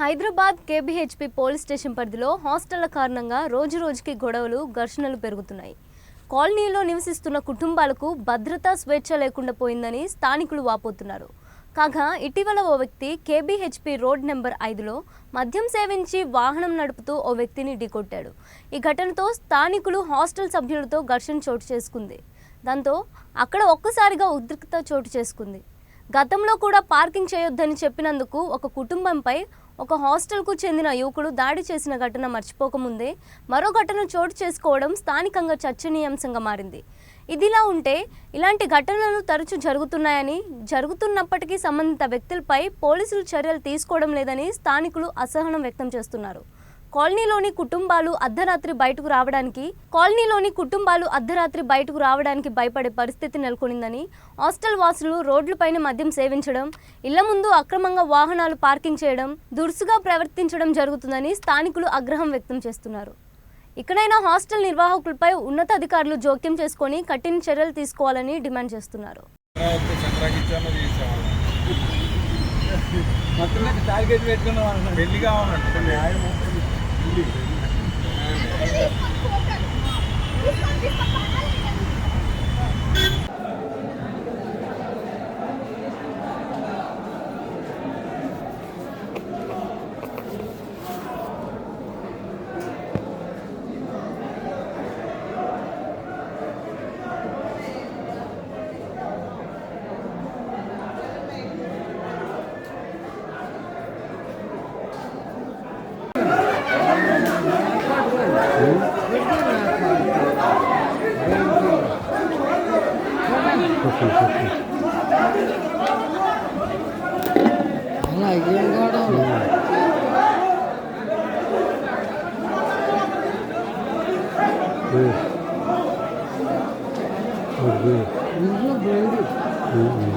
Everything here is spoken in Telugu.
హైదరాబాద్ కేబీహెచ్పీ పోలీస్ స్టేషన్ పరిధిలో హాస్టళ్ల కారణంగా రోజురోజుకి గొడవలు, ఘర్షణలు పెరుగుతున్నాయి. కాలనీలో నివసిస్తున్న కుటుంబాలకు భద్రతా స్వేచ్ఛ లేకుండా పోయిందని స్థానికులు వాపోతున్నారు. కాగా ఇటీవల ఓ వ్యక్తి కేబీహెచ్పీ రోడ్ నెంబర్ 5లో మద్యం సేవించి వాహనం నడుపుతూ ఓ వ్యక్తిని ఢీకొట్టాడు. ఈ ఘటనతో స్థానికులు హాస్టల్ సభ్యులతో ఘర్షణ చోటు చేసుకుంది. దాంతో అక్కడ ఒక్కసారిగా ఉద్రిక్తత చోటు చేసుకుంది. గతంలో కూడా పార్కింగ్ చేయొద్దని చెప్పినందుకు ఒక కుటుంబంపై ఒక హాస్టల్కు చెందిన యువకుడు దాడి చేసిన ఘటన మర్చిపోకముందే మరో ఘటన చోటు చేసుకోవడం స్థానికంగా చర్చనీయాంశంగా మారింది. ఇదిలా ఉంటే ఇలాంటి ఘటనలు తరచూ జరుగుతున్నప్పటికీ సంబంధిత వ్యక్తులపై పోలీసులు చర్యలు తీసుకోవడం లేదని స్థానికులు అసహనం వ్యక్తం చేస్తున్నారు. కాలనీలోని కుటుంబాలు అర్ధరాత్రి బయటకు రావడానికి భయపడే పరిస్థితి నెలకొనిందని, హాస్టల్ వాసులు రోడ్లపైన మద్యం సేవించడం, ఇళ్ల ముందు అక్రమంగా వాహనాలు పార్కింగ్ చేయడం, దురుసుగా ప్రవర్తించడం జరుగుతుందని స్థానికులు ఆగ్రహం వ్యక్తం చేస్తున్నారు. ఇకనైనా హాస్టల్ నిర్వాహకులపై ఉన్నతాధికారులు జోక్యం చేసుకొని కఠిన చర్యలు తీసుకోవాలని డిమాండ్ చేస్తున్నారు. Good.